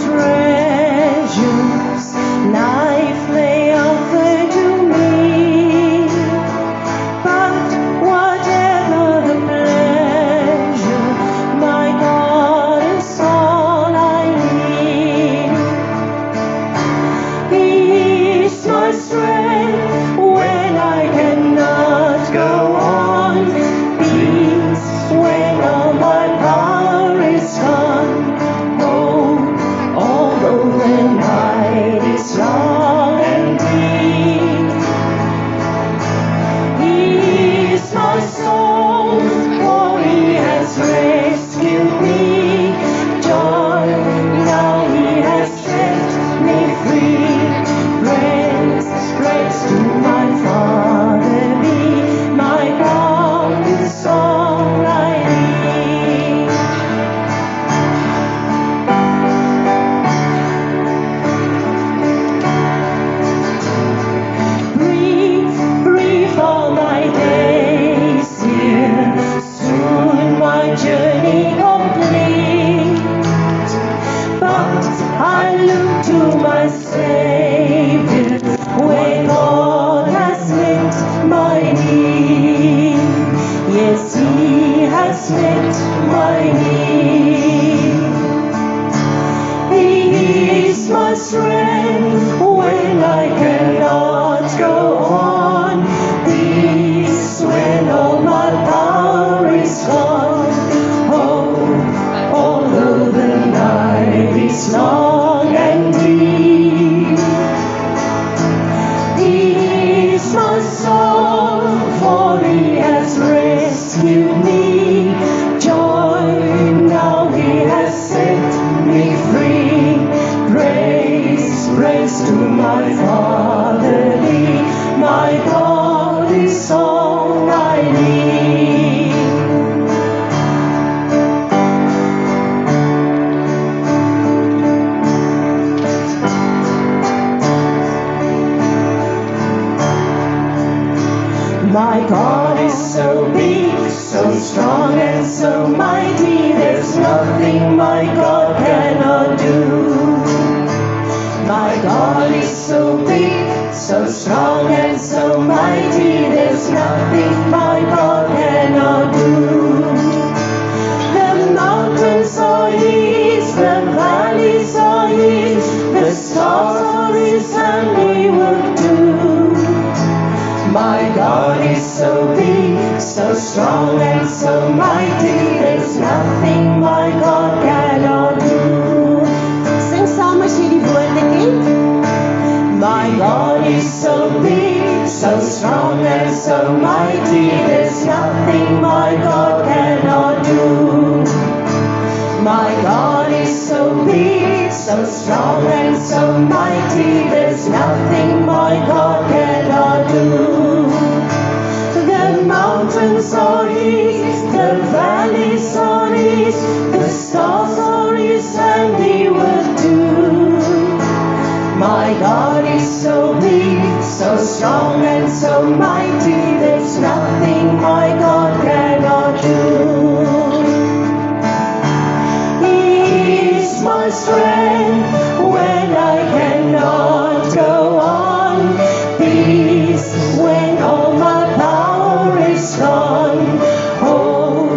treasures life may offer to me, but whatever the pleasure, my God is all I need. He is my strength when I cannot go on, peace when all my power is gone. Oh, although the night is long and deep, He is my soul, for He has rescued me. Joy, now He has set me free. Praise, praise to my Father be. My God is all I need. Breathe, breathe all my days here, soon my journey complete. But I look to my Savior, when God has met my need. Yes, He has met my need. He is my strength when I cannot go on, peace when all my power is gone. Oh, although the night is long and deep, He is my soul, for He has rescued me. Joy, now He has set me free. Praise, praise to my Father be. My God is all I need. My God is so big, so strong and so mighty, there's nothing my God cannot do. My God is so big, so strong and so mighty, there's nothing my God cannot do. The mountains are His, the valleys are His, the stars are His handiwork too. My God is so big, so strong and so mighty, there's nothing my God cannot do. Sing saam as jy die woorde ken. My God is so big, so strong and so mighty, there's nothing my God cannot do. My God is so big, so strong and so mighty, there's nothing my God cannot do. The mountains are His, the valleys are His, the stars are His handiwork too. My God is so big, so strong and so mighty, there's nothing my God cannot do. He is my strength when I cannot go on, peace when all my power is gone. Oh,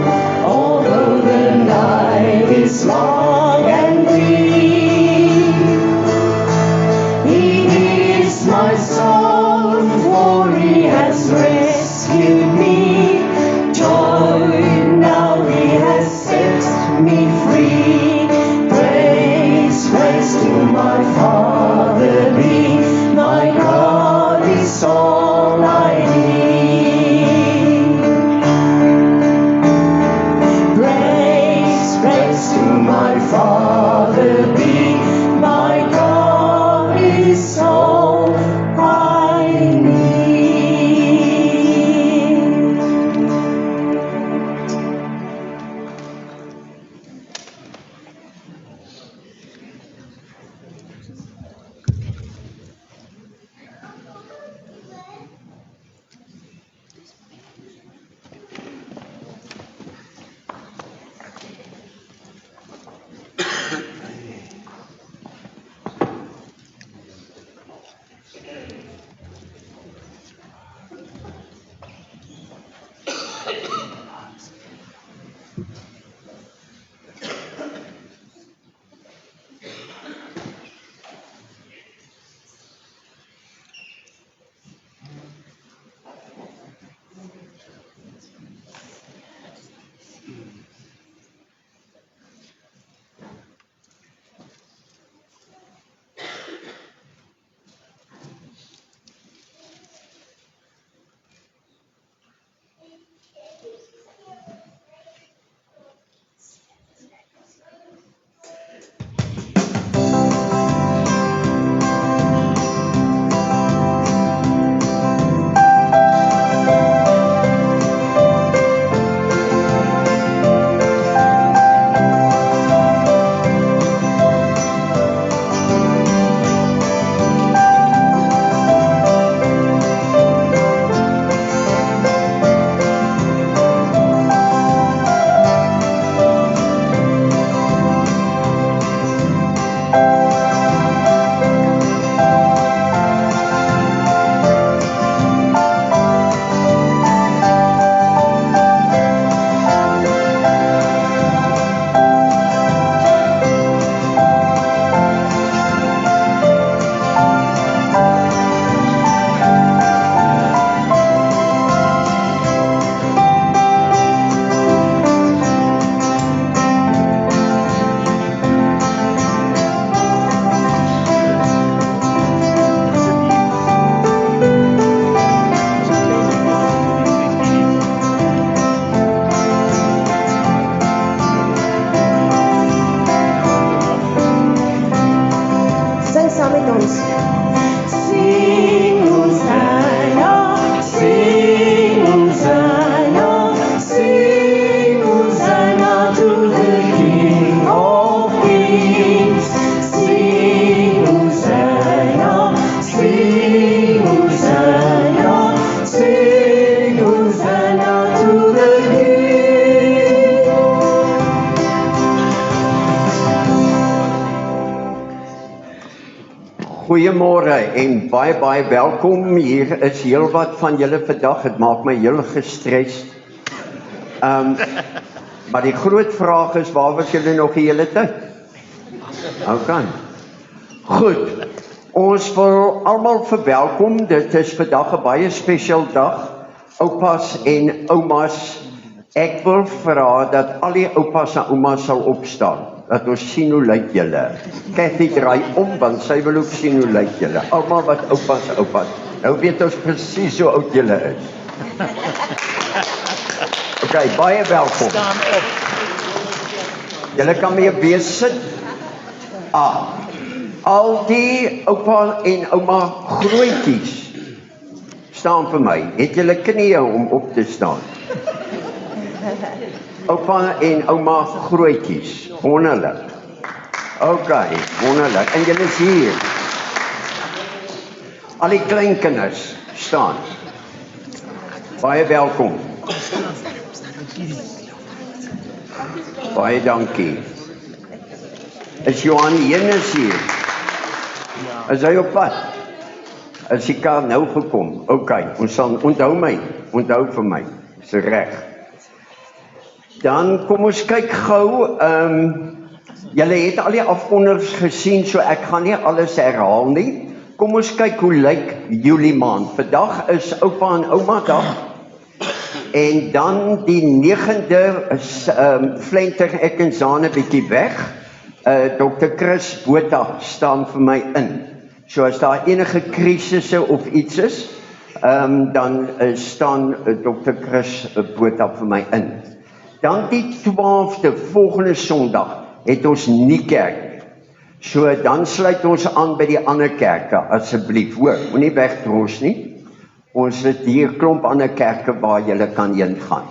although the night is long and deep, He is my soul, for He has rescued me. Joy, now He has set me free. Praise, praise to my Father be. My God is all I need. Praise, praise to my Father be. My God is all I need. Goeiemôre en baie welkom. Hier is heel wat van julle vandag. Het maak my heel gestres. Maar die groot vraag is, waar was julle nog die hele tyd? Okay. Goed. Ons wil almal verwelkom. Dit is vandag 'n baie spesiaal dag. Oupas en oumas. Ek wil vra dat al die oupas en oumas sal opstaan. Dat ons sien hoe lyk julle. Kathy draai om, want sy wil ook sien hoe lyk julle. Almal wat oupas. Nou weet ons presies hoe oud julle is. Okay, baie welkom. Staan op. Julle kan mee wees sit. Al die oupa en ouma grootjies staan vir my. Het julle knieë om op te staan? Oupa en ouma grootjies, wonderlik. Okay, wonderlik. En julle is hier. Al die kleinkinders staan. Baie welkom. Baie dankie. Is Johan Jenus hier? Is hy op pad? Is die kar nou gekom? Okay, ons sal onthou vir my. Is reg. Dan kom ons kyk gou, julle het al die afkonders gesien, so ek gaan nie alles herhaal nie. Kom ons kyk hoe lyk Julie maand. Vandag is oupa en ouma dag. En dan die 9de is flenter ek en Zane bietjie weg. Dr. Chris Botha staan vir my in. So as daar enige krisisse of iets is, dan staan Dr. Chris Botha vir my in. Dan die 12de volgende Sondag het ons nie kerk nie. So dan sluit ons aan by die ander kerke, asseblief. Hoor, moenie wegdros nie. Ons het hier 'n klomp ander kerke waar jy kan heen gaan.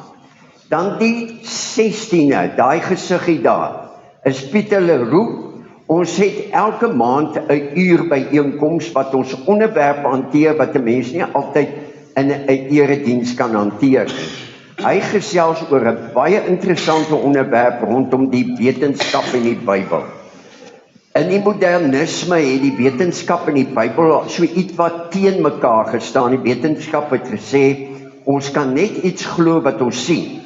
Dan die 16de, daai gesiggie daar, is Pieter Leroux. Ons het elke maand 'n uur byeenkoms wat ons onderwerpe hanteer wat 'n mens nie altyd in 'n erediens kan hanteer nie. Hy gesels oor 'n baie interessante onderwerp rondom die wetenskap en die Bybel. In die modernisme het die wetenskap en die Bybel so iets wat teen mekaar gestaan. Die wetenskap het gesê, ons kan net iets glo wat ons sien.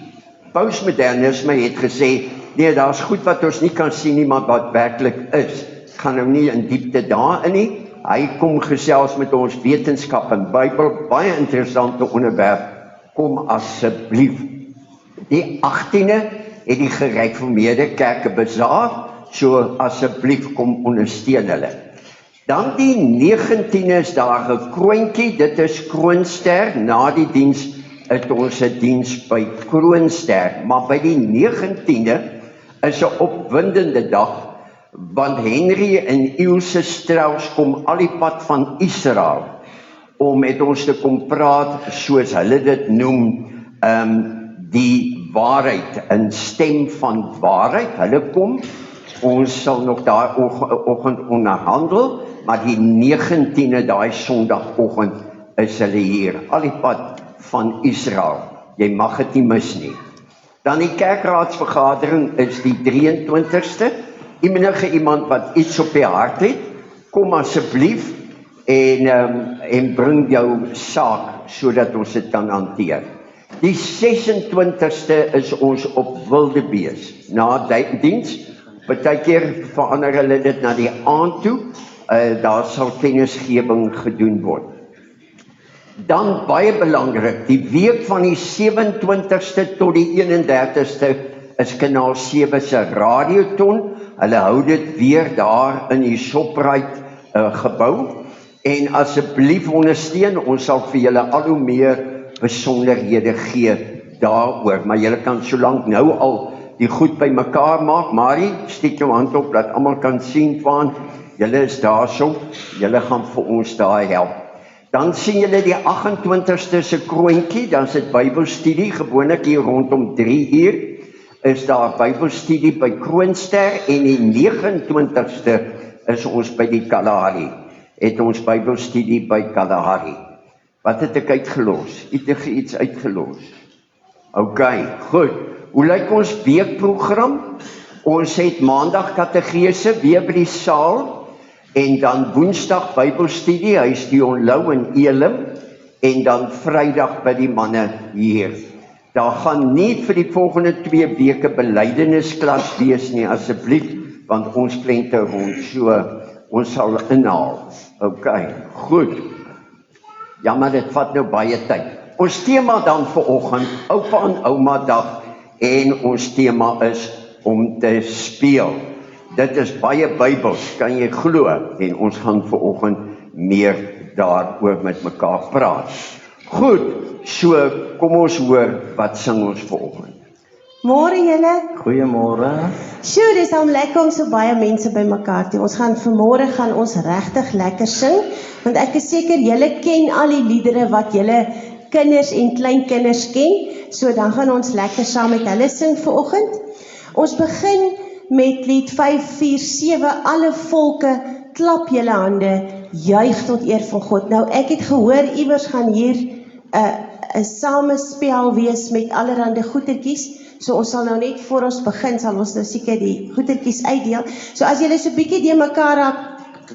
Postmodernisme het gesê, nee, daar's goed wat ons nie kan sien nie, maar wat werklik is. Ek gaan nou nie in diepte daarin nie. Hy kom gesels met ons wetenskap en Bybel, baie interessante onderwerp. Kom asseblief. Die 18de het die gereformeerde kerke bazaar, so asseblief kom ondersteun hulle. Dan die 19de is daar 'n kroontjie, dit is Kroonster. Na die diens het ons 'n diens by Kroonster, maar by die 19de is 'n opwindende dag, want Henry en Ilse Strauss kom al die pad van Israel om met ons te kom praat, soos hulle dit noem, die waarheid, 'n stem van waarheid. Hulle kom, ons sal nog daai oggend onderhandel, maar die 19de, daai Sondagoggend, is hulle hier, al die pad van Israel. Jy mag dit nie mis nie. Dan die kerkraadsvergadering is die 23ste. Enige iemand wat iets op die hart het, kom asseblief en bring jou saak sodat ons dit kan hanteer. Die 26ste is ons op Wildebees. Na diens, partykeer verander hulle dit na die aand toe. Daar sal kennisgewing gedoen word. Dan baie belangrik, die week van die 27ste tot die 31ste is Kanaal 7 se radioton. Hulle hou dit weer daar in die Shoprite gebou. En asseblief ondersteun, ons sal vir julle al hoe meer besonderhede gee daaroor. Maar julle kan solank nou al die goed by mekaar maak. Marie, steek jou hand op, dat almal kan sien van, julle is daarso, julle gaan vir ons daar help. Dan sien julle die 28ste se kroontjie, dan is dit Bybelstudie, gewoonlik hier rondom 3 uur, is daar Bybelstudie by Kroonster, en die 29ste is ons by die Kalahari, het ons Bybelstudie by Kalahari. Wat het ek uitgelos? Enige iets uitgelos? Ok, goed. Hoe lyk ons weekprogram? Ons het maandag kategese weer by die saal. En dan Woensdag Bybelstudie, hy is die onlou in Elim, en dan Vrydag by die manne hier. Daar gaan nie vir die volgende 2 weke belydennisklas wees nie, asseblief, want ons plente rond, so ons sal inhaal. OK, goed. Jammer, dit vat nou baie tyd. Ons tema dan vanoggend, oupa en ouma dag, en ons tema is om te speel. Dit is baie Bybels, kan jy glo, en ons gaan vanoggend meer daaroor met mekaar praat. Goed, so kom ons hoor wat sing ons vanoggend. Môre julle. Goeiemôre. Sjoe, dis al lekker om so baie mense bymekaar te. Ons gaan vanmôre gaan ons regtig lekker sing, want ek is seker julle ken al die liedere wat julle kinders en kleinkinders ken, so dan gaan ons lekker saam met hulle sing vanoggend. Ons begin met lied 547, alle volke klap julle hande, juig tot eer van God. Nou ek het gehoor iewers gaan hier 'n samespel wees met allerlei goetertjies. So ons sal nou net voor ons begin, sal ons nou seker die goetertjies uitdeel. So as julle so bietjie de mekaar raak,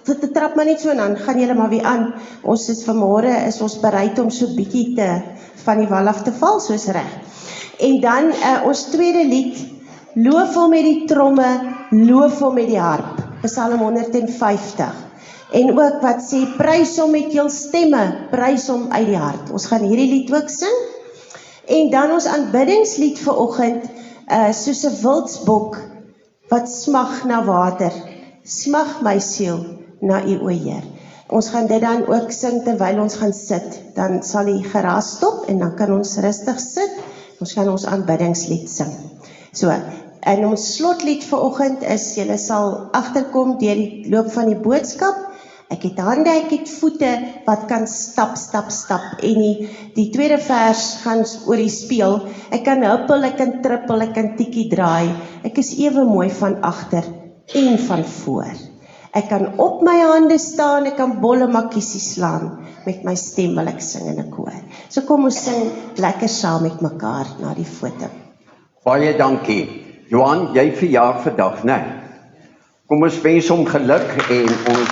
te trap maar net so en dan gaan julle maar weer aan. Ons is vanmôre is ons bereid om so bietjie van die wal af te val, soos reg. En dan ons tweede lied, loof hom met die tromme, loof hom met die harp. Psalm 150. En ook wat sê, prys hom met jou stemme, prys hom uit die hart. Ons gaan hierdie lied ook sing. En dan ons aanbiddingslied vanoggend, soos 'n wildsbok wat smag na water. Smag my siel na U, o Heer. Ons gaan dit dan ook sing terwyl ons gaan sit. Dan sal die geraas stop en dan kan ons rustig sit. Ons gaan ons aanbiddingslied sing. So, en ons slotlied vanoggend is, julle sal agterkom deur die loop van die boodskap. Ek het hande, ek het voete wat kan stap, stap, stap. En die tweede vers gaan oor die speel. Ek kan huppel, ek kan trippel, ek kan tikkie draai. Ek is ewe mooi van agter en van voor. Ek kan op my hande staan, ek kan bolle makkiesie slaan. Met my stem wil ek sing in 'n koor. So kom ons sing lekker saam met mekaar na die foto. Baie dankie. Johan, jy verjaar vandag, né? Kom ons wens hom geluk en ons...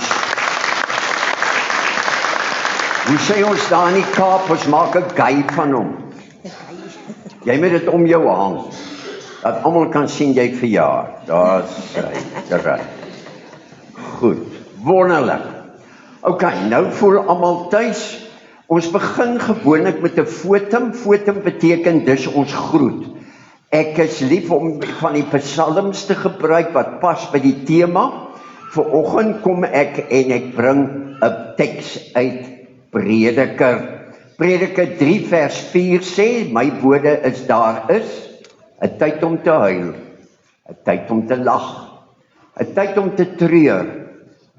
Hoe sê ons daar in die Kaap, ons maak 'n gay van hom. Jy moet dit om jou hang, dat almal kan sien jy verjaar. Daar's hy, reg. Goed, wonderlik. OK, nou voel almal tuis. Ons begin gewoonlik met 'n fotum. Fotum beteken dis ons groet. Ek is lief om van die psalms te gebruik wat pas by die tema. Vanoggend kom ek en ek bring 'n teks uit Prediker 3 vers 4 sê, my woorde is daar is, 'n tyd om te huil, 'n tyd om te lag, 'n tyd om te treur,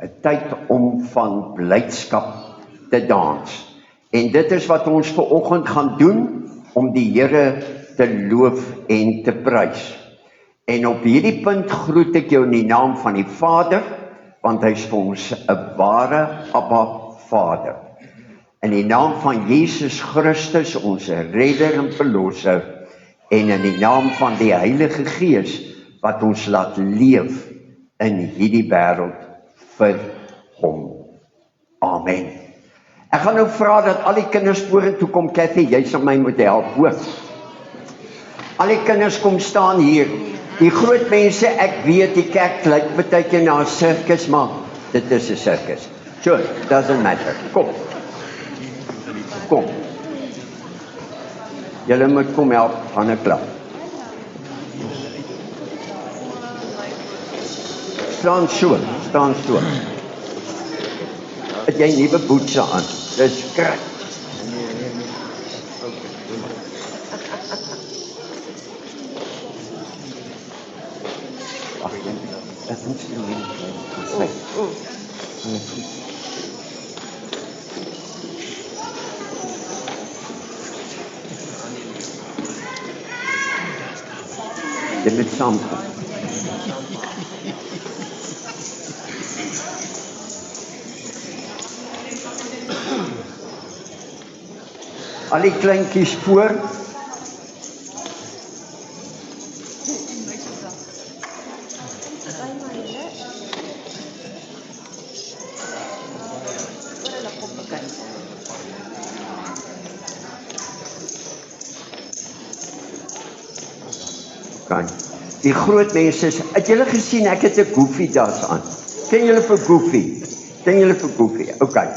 'n tyd om van blydskap te dans. En dit is wat ons vanoggend gaan doen, om die Here te loof en te prys. En op hierdie punt groet ek jou in die naam van die Vader, want hy is vir ons 'n ware Abba Vader. In die naam van Jesus Christus, ons redder en verlosser, en in die naam van die Heilige Gees, wat ons laat leef in hierdie wêreld vir hom. Amen. Ek gaan nou vra dat al die kinders vorentoe kom, Cathy, jy sal my moet help, hoor. Al die kinders kom staan hier. Die groot mense, ek weet, die kerk lyk baie keer na 'n sirkus, maar dit is 'n sirkus. Sure, doesn't matter. Kom. Kom. Julle moet kom help, hande klap. Staan so, staan so. Het jy nuwe boetse aan? Dis krak. Ag, dit is nie. Jy moet saamkom. Al die kleintjies voor. Okay. Die groot mense is, het julle gesien, ek het 'n Goofy das aan. Ken julle vir Goofy? Ken julle vir Goofy? Okay.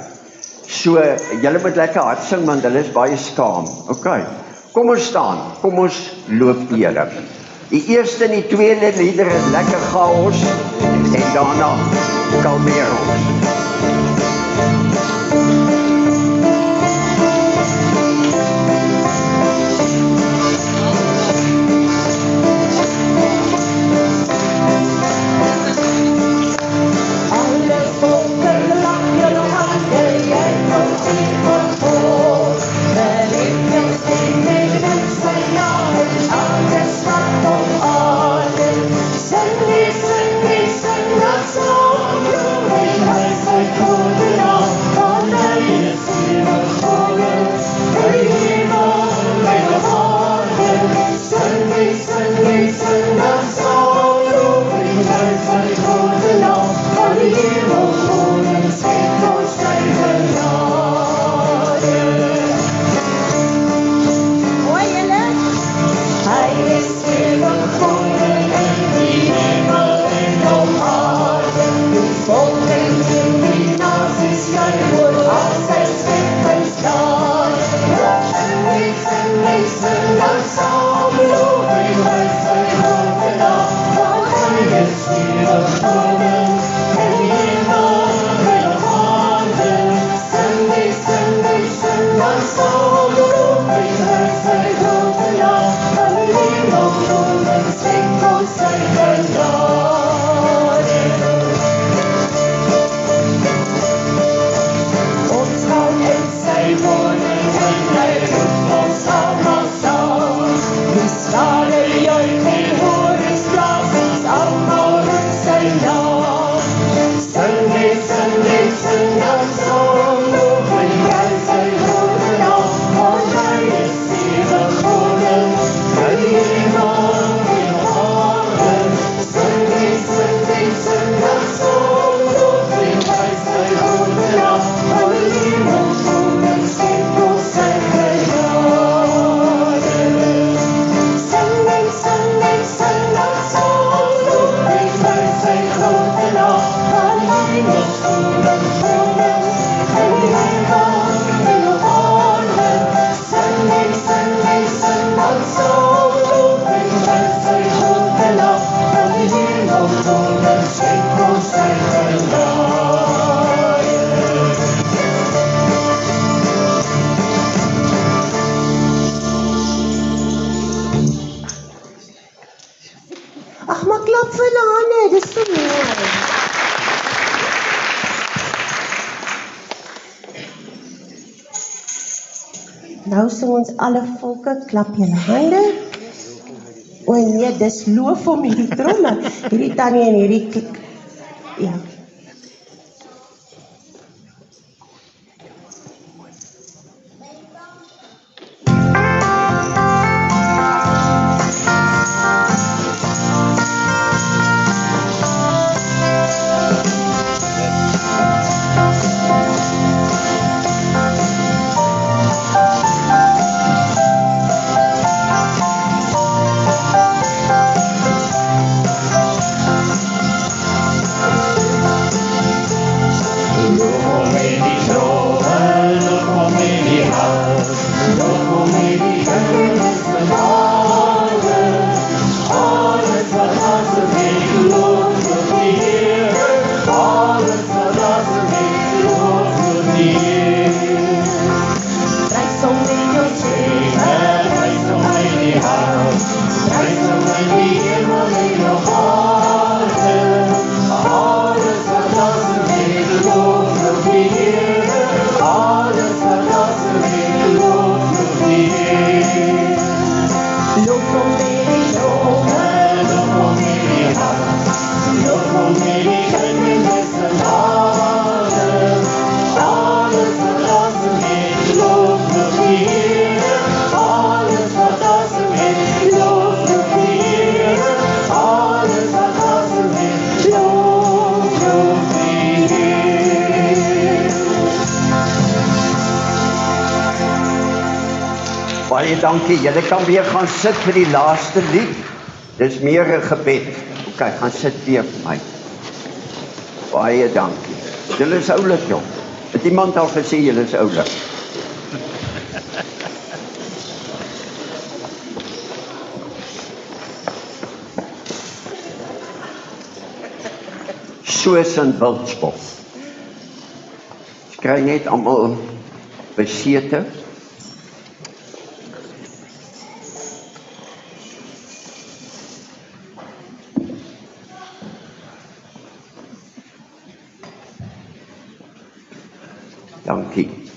So, julle moet lekker hard sing, want hulle is baie skaam. Okay. Kom ons staan, kom ons loop die Here. Die eerste en die tweede lieder is lekker chaos, en daarna kalmeer ons. Ag, maar klap vir hulle hande, dis so mooi. Nou sing ons alle volke, klap julle hande. O nee, dis loof om hierdie tromme, hierdie tannie en hierdie ja. Baie dankie. Julle kan weer gaan sit vir die laaste lied. Dis meer 'n gebed. OK, gaan sit weer vir my. Baie dankie. Julle is oulik, jong. Het iemand al gesê julle is oulik? Soos in Wildspot. Ek kry net almal besete. Dankie.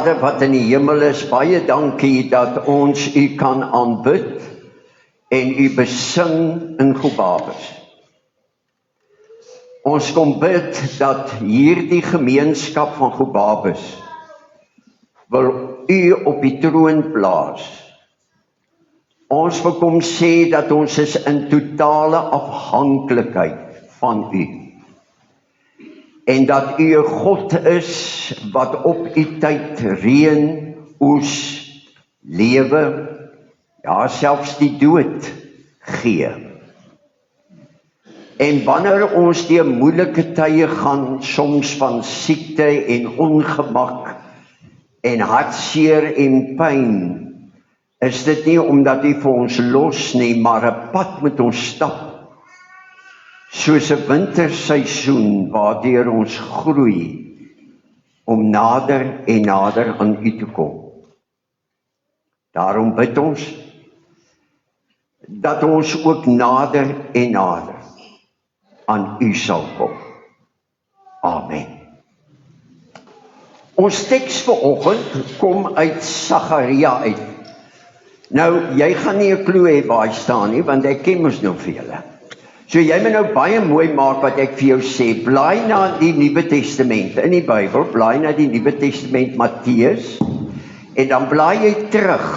Vader wat in die hemel is, baie dankie dat ons U kan aanbid en U besing in Gobabis. Ons kom bid dat hierdie gemeenskap van Gobabis wil U op die troon plaas. Ons wil kom sê dat ons is in totale afhanklikheid van U. En dat U 'n God is wat op U tyd reën, oes, lewe, ja selfs die dood gee. En wanneer ons deur moeilike tye gaan, soms van siekte en ongemak en hartseer en pyn, is dit nie omdat U vir ons los nie, maar 'n pad met ons stap. Soos 'n winterseisoen waardeur ons groei om nader en nader aan U te kom. Daarom bid ons dat ons ook nader en nader aan U sal kom. Amen. Ons teks vanoggend kom uit Sagaria uit. Nou, jy gaan nie 'n klou hê waar hy staan nie, want ek ken mos nou vir julle. So jy moet nou baie mooi maak wat ek vir jou sê. Blaai na die Nuwe Testament in die Bybel, blaai na die Nuwe Testament Matteus en dan blaai jy terug.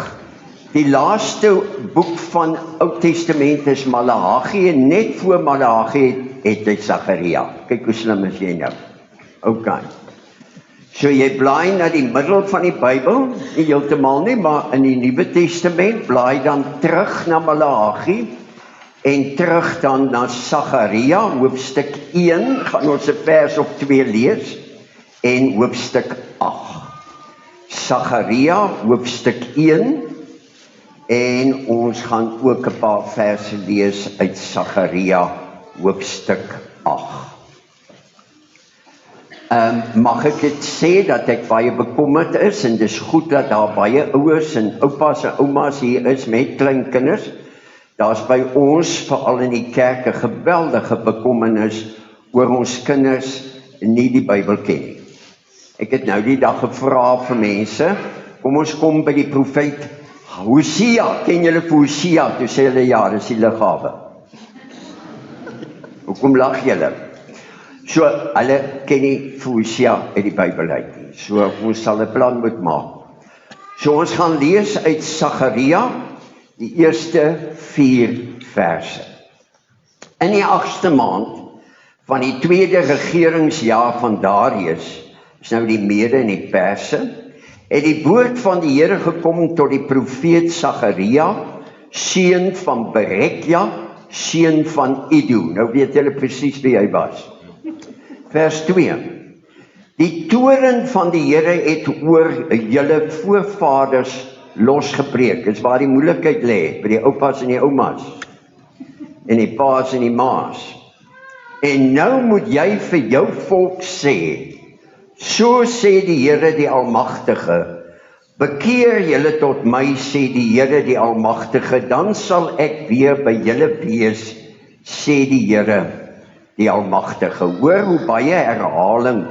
Die laaste boek van Ou Testament is Maleagi en net voor Maleagi het hy Sagaria. Kyk hoe slim is jy nou. OK. So jy blaai na die middel van die Bybel, nie heeltemal nie, maar in die Nuwe Testament blaai dan terug na Maleagi en terug dan na Sagaria, hoofstuk 1, gaan ons 'n vers of 2 lees, en hoofstuk 8. Sagaria, hoofstuk 1, en ons gaan ook 'n paar verse lees uit Sagaria, hoofstuk 8. mag ek dit sê dat ek baie bekommerd is en dis goed dat daar baie ouers en oupas en oumas hier is met kleinkinders. Daar's by ons, veral in die kerk, 'n geweldige bekommernis oor ons kinders nie die Bybel ken nie. Ek het nou die dag gevra vir mense, kom ons kom by die profeet Hosea, ken julle vir Hosea? Toe sê hulle ja, dis die liggawe. Hoekom lag julle? So, hulle ken nie vir Hosea uit die Bybel uit nie. So, ons sal 'n plan moet maak. So, ons gaan lees uit Sagaria, die eerste 4 verse. In die 8ste maand van die 2de regeringsjaar van Darius, is nou die Mede en die Perse, het die woord van die Here gekom tot die profeet Sagaria, seun van Berekja, seun van Iddo. Nou weet julle presies wie hy was. Vers 2. Die toorn van die Here het oor julle voorvaders losgebreek. Dis waar die moeilikheid lê, by die oupas en die oumas, en die paas en die maas. En nou moet jy vir jou volk sê, so sê die Here die Almagtige, bekeer julle tot my, sê die Here die Almagtige, dan sal ek weer by julle wees, sê die Here die Almagtige. Hoor hoe baie herhaling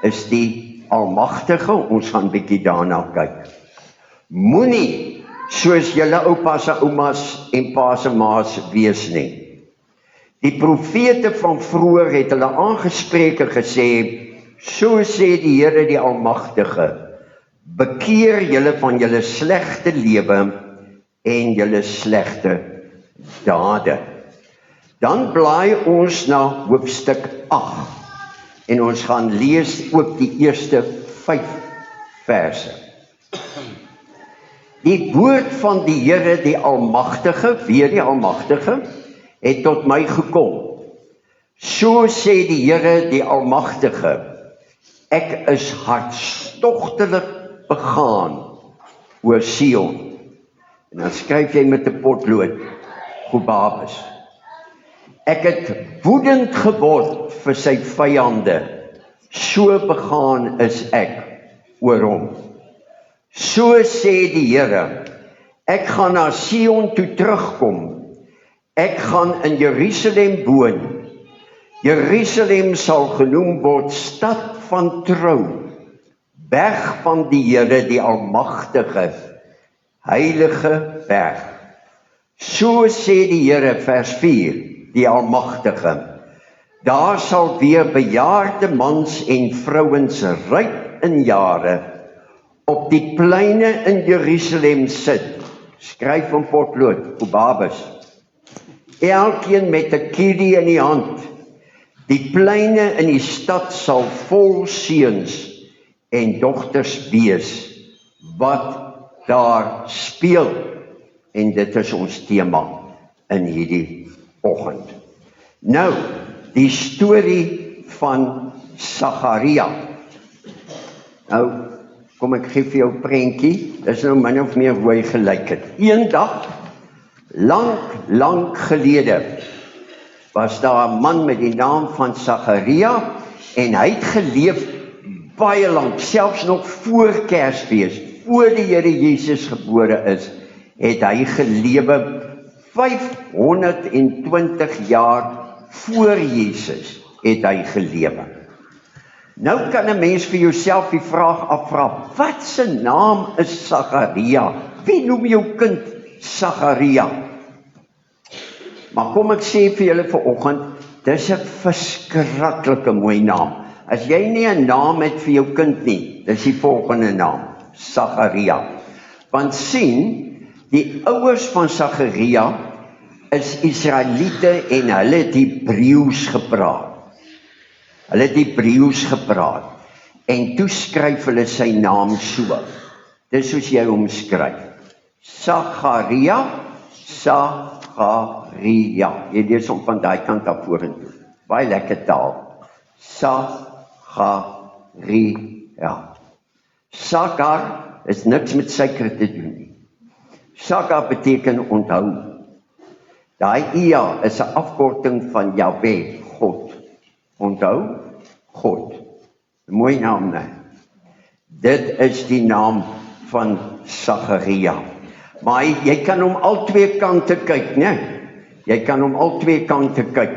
is die Almagtige, ons gaan bietjie daarna kyk. Moenie soos julle oupas en oumas en paas en maas wees nie. Die profete van vroeër het hulle aangespreek en gesê, so sê die Here die Almagtige, bekeer julle van julle slegte lewe en julle slegte dade. Dan blaai ons na hoofstuk 8 en ons gaan lees ook die eerste 5 verse. Die woord van die Here die Almagtige, weer die Almagtige, het tot my gekom. So sê die Here die Almagtige, ek is hartstogtelik begaan oor Sion. En dan skryf jy met 'n potlood, Gobabis. Ek het woedend geword vir sy vyande, so begaan is ek oor hom. So sê die Here, ek gaan na Sion toe terugkom, ek gaan in Jerusalem woon. Jerusalem sal genoem word stad van trou, berg van die Here die Almagtige, heilige berg. So sê die Here, vers 4, die Almagtige, daar sal weer bejaarde mans en vrouens ryp in jare op die pleine in Jerusalem sit. Skryf in potlood, Gobabis. Elkeen met 'n kiedie in die hand. Die pleine in die stad sal vol seuns en dogters wees wat daar speel. En dit is ons tema in hierdie oggend. Nou, die storie van Sagaria. Nou, kom ek gee vir jou 'n prentjie. Dis nou min of meer hoe hy gelyk het. Eendag, lank gelede, was daar 'n man met die naam van Sagaria en hy het geleef baie lank, selfs nog voor Kersfees, voor die Here Jesus gebore is, het hy gelewe 520 jaar voor Jesus het hy gelewe. Nou kan 'n mens vir jouself die vraag afvra, wat se naam is Sagaria? Wie noem jou kind Sagaria? Maar kom ek sê vir julle vanoggend, dis 'n verskriklike mooi naam. As jy nie 'n naam het vir jou kind nie, dis die volgende naam, Sagaria. Want sien, die ouers van Sagaria is Israeliete en hulle het Hebreëus gepraat. Hulle het Hebreëus gepraat. En toe skryf hulle sy naam so. Dis soos jy hom skryf. Sagaria, Sagaria. Jy lees hom van daai kant af vorentoe. Baie lekker taal. Sagaria. Sagar is niks met suiker te doen nie. Sagar beteken onthou. Daai Ia is 'n afkorting van Jahwe, God. Onthou, God. Mooi naam, né? Dit is die naam van Sagaria. Maar jy kan hom al twee kante kyk, né? Jy kan hom al twee kante kyk.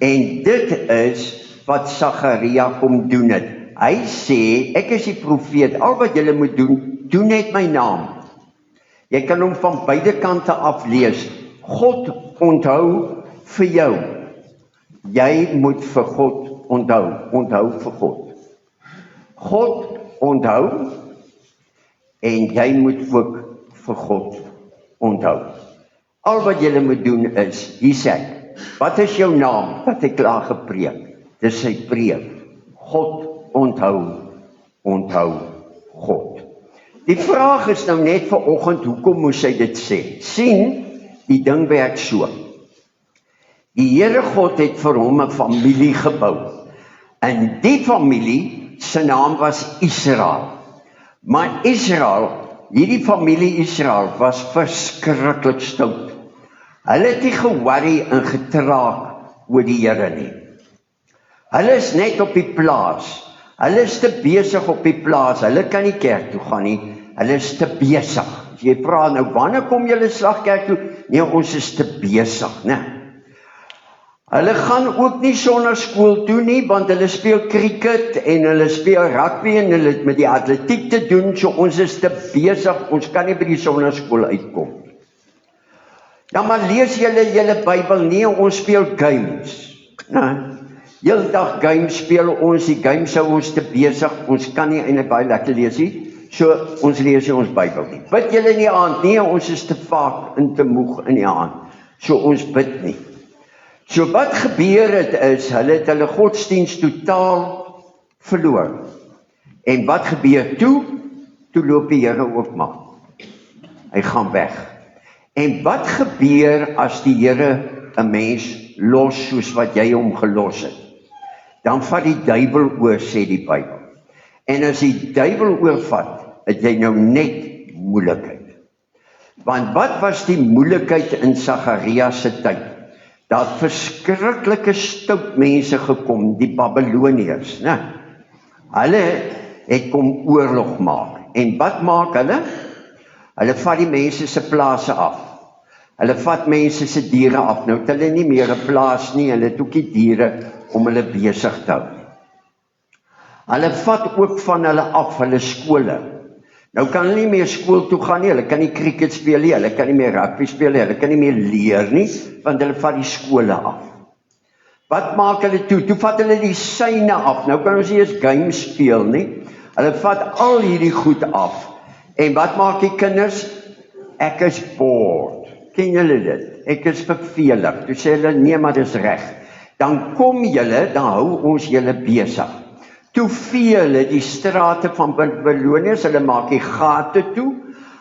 En dit is wat Sagaria kom doen het. Hy sê, ek is die profeet, al wat julle moet doen, doen net my naam. Jy kan hom van beide kante af lees. God onthou vir jou. Jy moet vir God onthou vir God. God onthou en jy moet ook vir God onthou. Al wat jy moet doen is, hier sê, wat is jou naam? Wat ek klaar gepreek. Dis sy preek. God onthou God. Die vraag is nou net vanoggend, hoekom moes hy dit sê? Sien, die ding werk so. Die Here God het vir hom 'n familie gebou. En die familie se naam was Israel. Maar Israel, hierdie familie Israel was verskriklik stout. Hulle het nie geworry en getraak oor die Here nie. Hulle is net op die plaas. Hulle is te besig op die plaas. Hulle kan nie kerk toe gaan nie. Hulle is te besig. As jy vra nou, wanneer kom julle slagkerk toe? Nee, ons is te besig, né? Hulle gaan ook nie sonnaskool toe nie, want hulle speel cricket en hulle speel rugby en hulle het met die atletiek te doen, so ons is te besig, ons kan nie by die sonnaskool uitkom. Ja, maar lees julle Bybel, nee, ons speel games. Heel dag games speel ons, die games sou ons te besig, ons kan nie eintlik baie lekker lees nie, so ons lees nie ons Bybel nie. Bid julle in die aand, nee, ons is te vaak en te moeg in die aand, so ons bid nie. So wat gebeur het is, hulle het hulle godsdienst totaal verloor. En wat gebeur toe? Toe loop die Here ook maar. Hy gaan weg. En wat gebeur as die Here 'n mens los soos wat jy hom gelos het? Dan vat die duiwel oor, sê die Bybel. En as die duiwel oorvat, het jy nou net moeilikheid. Want wat was die moeilikheid in Sagaria se tyd? Daar het verskriklike stout mense gekom, die Babyloniërs, né? Hulle het kom oorlog maak. En wat maak hulle? Hulle vat die mense se plase af. Hulle vat mense se diere af. Nou het hulle nie meer 'n plaas nie, hulle het ook die diere om hulle besig te hou. Hulle vat ook van hulle af, hulle skole. Nou kan hulle nie meer skool toe gaan nie, hulle kan nie cricket speel nie, hulle kan nie meer rugby speel nie, hulle kan nie meer leer nie, want hulle vat die skole af. Wat maak hulle toe? Toe vat hulle die syne af. Nou kan ons nie eens games speel nie. Hulle vat al hierdie goed af. En wat maak die kinders? Ek is bored. Ken julle dit? Ek is vervelig. Toe sê hulle, nee, maar dis reg. Dan kom julle, dan hou ons julle besig. Toe vee hulle die strate van Babyloniërs, hulle maak die gate toe,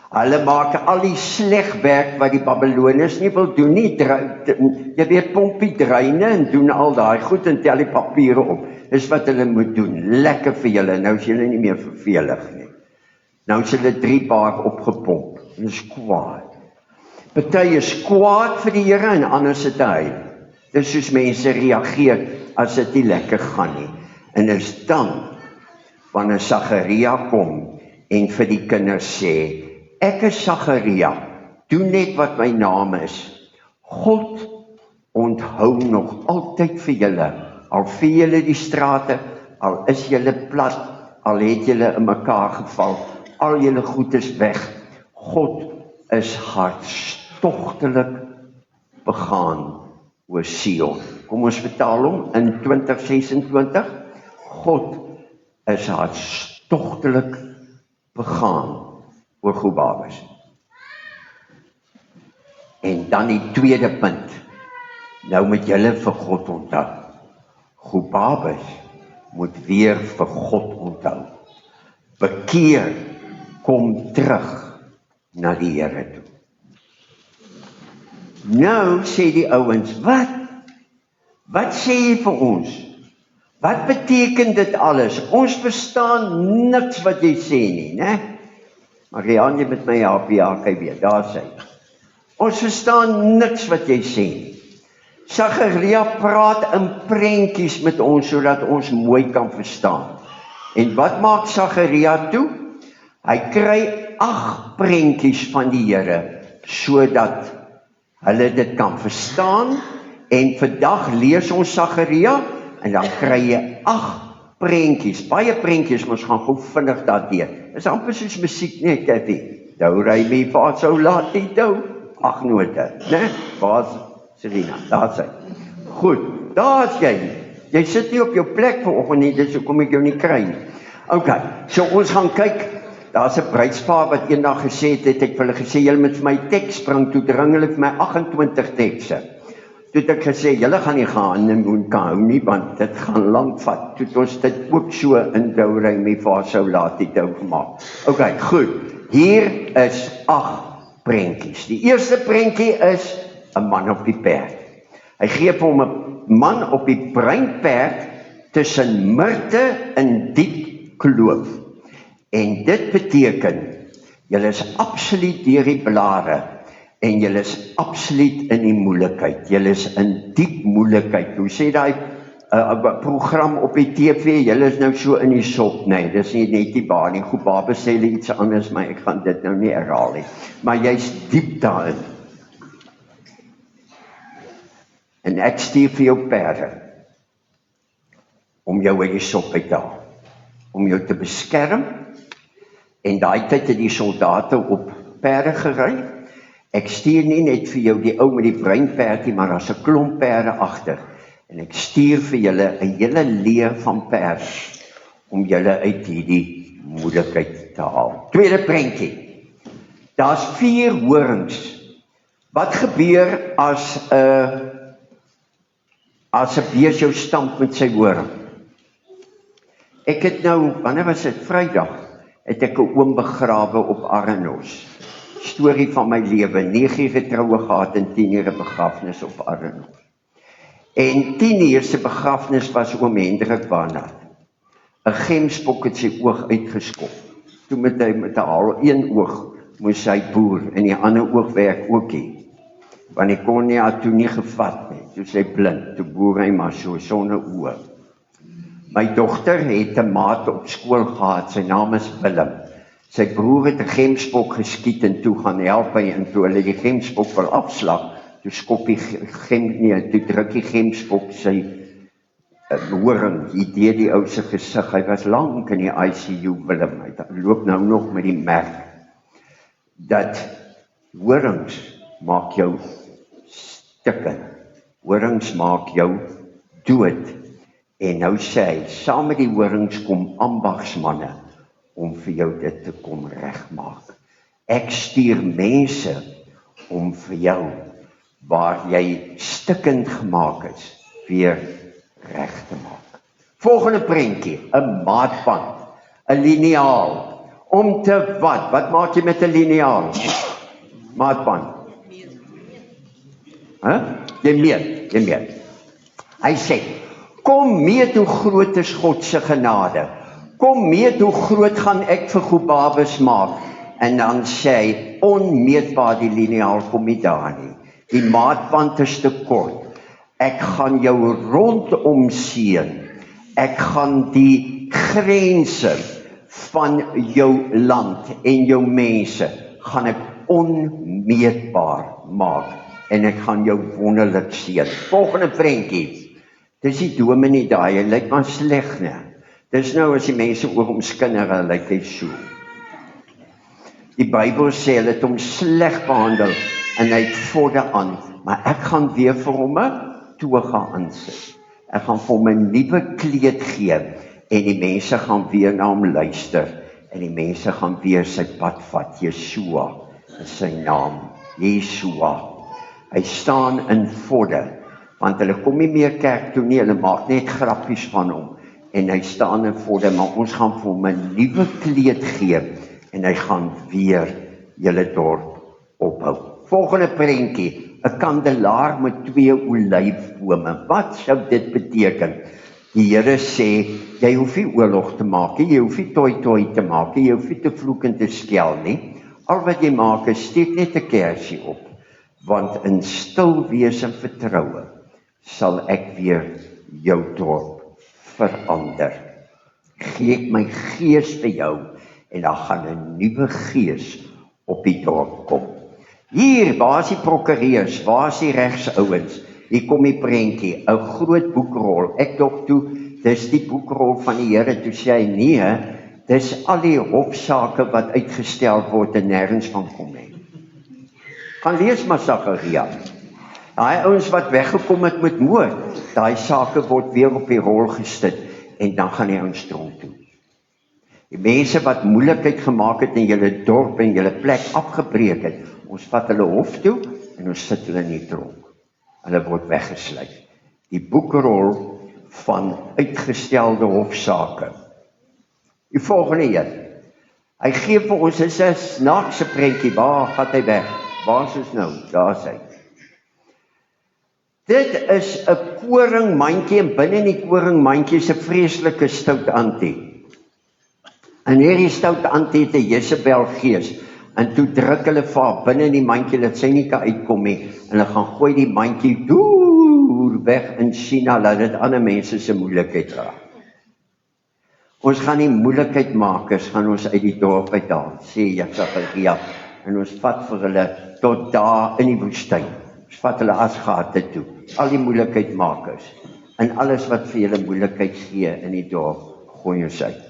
hulle maak al die slegwerk wat die Babyloniërs nie wil doen nie, jy weet, pomp die dreine en doen al daai goed en tel die papiere op, dis wat hulle moet doen, lekker vir julle, nou is julle nie meer vervelig nie, nou is hulle 3 paar opgepomp, en is kwaad, party is kwaad vir die Here en anders het hy, dis soos mense reageer as dit nie lekker gaan nie. En is dan, wanneer Sagaria kom en vir die kinders sê, ek is Sagaria, doen net wat my naam is. God onthou nog altyd vir julle, al vee julle die strate, al is julle plat, al het julle in mekaar geval, al julle goed is weg. God is hartstogtelik begaan oor Sion. Kom ons vertaal hom in 2026. God is hartstogtelik begaan oor Gobabis. En dan die tweede punt. Nou moet julle vir God onthou. Gobabis moet weer vir God onthou. Bekeer, kom terug na die Here toe. Nou sê die ouens, wat sê jy vir ons? Wat beteken dit alles? Ons verstaan niks wat jy sê nie, né? Maar Rian, jy met my help, ja, kyk weer, daar sê. Ons verstaan niks wat jy sê nie. Sagaria praat in prentjies met ons, sodat ons mooi kan verstaan. En wat maak Sagaria toe? Hy kry 8 prentjies van die Here, sodat hulle dit kan verstaan, en vandag lees ons Sagaria, en dan kry jy 8 prentjies, baie prentjies, ons gaan gou vinnig daardeur. Is amper soos musiek, nee, Kathy. Do, re, mi, fa, so, la, ti, do. 8 note, né? Waar is Serena? Daar's hy. Goed, daar's jy. Jy sit nie op jou plek vanoggend nie, dis hoekom ek jou nie kry nie. OK, so ons gaan kyk. Daar's 'n bruidspaar wat eendag gesê het, ek vir hulle gesê, julle moet vir my teks bring, toe dring hulle vir my 28 tekste. Toe het ek gesê, julle gaan nie gaan en moet kan hou nie, want dit gaan lank vat. Toe het ons dit ook so in do, re, mi, fa, so, la, ti, do gemaak. OK, goed. Hier is 8 prentjies. Die eerste prentjie is 'n man op die perd. Hy gee vir hom 'n man op die bruin perd tussen mirte en diep kloof. En dit beteken, julle is absoluut deur die blare en julle is absoluut in die moeilikheid. Julle is in diep moeilikheid. Hoe sê daai program op die TV, julle is nou so in die sop, nee, dis nie net die baan nie. Goed, Babes sê hulle iets anders, maar ek gaan dit nou nie herhaal nie. Maar jy's diep daarin. En ek stuur vir jou perde, om jou uit die sop uit te haal, om jou te beskerm, en daai tyd het die soldate op perde gery. Ek stuur nie net vir jou die ou met die bruin perdie, maar daar's 'n klomp perde agter. En ek stuur vir julle 'n hele leer van perde, om julle uit hierdie moeilikheid te haal. Tweede prentjie. Daar's 4 horings. Wat gebeur as 'n bees jou stamp met sy horing? Ek het nou, wanneer was dit? Vrydag, het ek 'n oom begrawe op Arrenos. Storie van my lewe, 9 getroue gehad en 10 uur 'n begrafnis op Arrenos. En 10 uur se begrafnis was oom Hendrik Barnard. 'n gemsbok het sy oog uitgeskop. Toe met hy met 'n een oog moes hy boer en die ander oog werk ook nie. Want die kon nie toe nie gevat nie. Toe sy blind, toe boer hy maar so sonder oë. My dogter het 'n maat op skool gehad, sy naam is Willem. Sy broer het 'n gemsbok geskiet en toe gaan help hy, en toe hulle die gemsbok wil afslag, toe skop die toe druk die gemsbok sy horing, hier die ou se gesig. Hy was lank in die ICU, Willem. Hy loop nou nog met die merk. Dat horings maak jou stikken. Horings maak jou dood. En nou sê hy, saam met die horings kom ambagsmanne om vir jou dit te kom regmaak. Ek stuur mense om vir jou, waar jy stikkend gemaak is, weer reg te maak. Volgende prentjie, 'n maatband, 'n liniaal. Om te wat? Wat maak jy met 'n liniaal? Maatband. Jy meet. Hy sê, kom meet hoe groot is God se genade. Kom meet hoe groot gaan ek vir Gobabes maak. En dan sê hy, onmeetbaar die liniaal kom nie daar nie. Die maatband is te kort. Ek gaan jou rondom seën. Ek gaan die grense van jou land en jou mense gaan ek onmeetbaar maak. En ek gaan jou wonderlik seën. Volgende prentjie. Dis die dominee daai, hy lyk maar sleg, nee. Dis nou as die mense oor hom skinder, hy lyk hy so. Die Bybel sê hulle het hom sleg behandel en hy het vodde aan, maar ek gaan weer vir hom 'n toga aansit. Ek gaan vir hom 'n nuwe kleed gee en die mense gaan weer na hom luister en die mense gaan weer sy pad vat. Yeshua is sy naam. Yeshua. Hy staan in vodde, want hulle kom nie meer kerk toe nie, hulle maak net grappies van hom en hy staan in vodde, maar ons gaan vir hom 'n nuwe kleed gee en hy gaan weer julle dorp ophou. Volgende prentjie, 'n kandelaar met 2 olyfbome. Wat sou dit beteken? Die Here sê, jy hoef nie oorlog te maak nie, jy hoef nie toi te maak nie, jy hoef nie te vloek en te skel nie. Al wat jy maak is steek net 'n kersie op, want in stil wees en vertroue sal ek weer jou dorp verander. gee ek my gees vir jou, en dan gaan 'n nuwe gees op die dorp kom. Hier, waar is die prokureurs, waar is die regsouens? Hier kom die prentjie, 'n groot boekrol. Ek dog toe, dis die boekrol van die Here, toe sê hy, nee, dis al die hofsaake wat uitgestel word en nêrens van kom nie. Gaan lees maar Sagaria. Daai ouens wat weggekom het met moord, daai sake word weer op die rol gestit en dan gaan die ouens tronk toe. Die mense wat moeilikheid gemaak het in julle dorp en julle plek afgebreek het, ons vat hulle hof toe en ons sit hulle in die tronk. Hulle word weggesluit. Die boekrol van uitgestelde hofsaake. Die volgende een. Hy gee vir ons 'n snaakse prentjie, waar gaan hy weg? Waar is ons nou? Daar is hy. Dit is 'n koringmandjie en binne in die koringmandjie is 'n vreeslike stout antie. En hierdie stout antie het 'n Jezebel gees. En toe druk hulle vir haar binne in die mandjie dat sy nie kan uitkom nie. En hulle gaan gooi die mandjie deur weg in China, laat dit ander mense se moeilikheid raak. Ons gaan die moeilikheidmakers gaan ons uit die dorp uithaal, sê Sagaria. En ons vat vir hulle tot daar in die woestyn. Ons vat hulle as gate toe. Al die moeilikheidmakers. En alles wat vir julle moeilikheid gee in die dorp, gooi ons uit.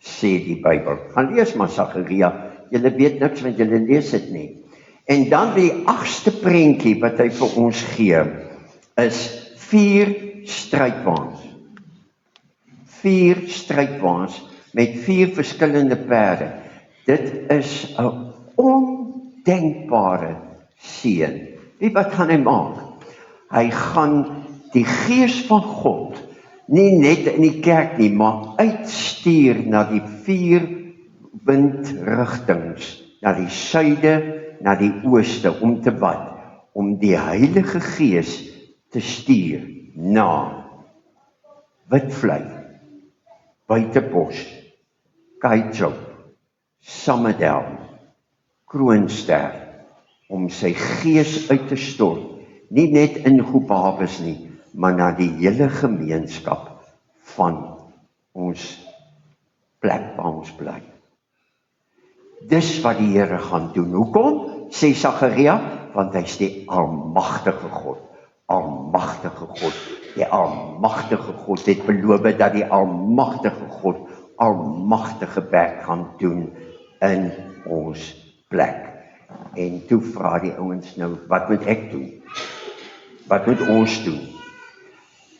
Sê die Bybel. Gaan lees maar Sagaria. Julle weet niks want julle lees dit nie. En dan die 8ste prentjie wat hy vir ons gee, is 4 strydwaans. 4 strydwaans met 4 verskillende perde. Dit is 'n ondenkbare seën. Weet wat gaan hy maak? Hy gaan die gees van God nie net in die kerk nie, maar uitstuur na die 4 windrigtings, na die suide, na die ooste, om te wat? Om die Heilige Gees te stuur na Witvlei, Buitebos, Kaitsel, Samadel, Kroonster, om sy gees uit te stort, nie net in Goepawes nie, maar na die hele gemeenskap van ons plek waar ons bly. Dis wat die Here gaan doen. Hoekom? Sê Sagaria, want hy is die almagtige God. Almagtige God. Die almagtige God het beloof dat die almagtige God almagtige werk gaan doen in ons plek. En toe vra die ouens nou, wat moet ek doen? Wat moet ons doen?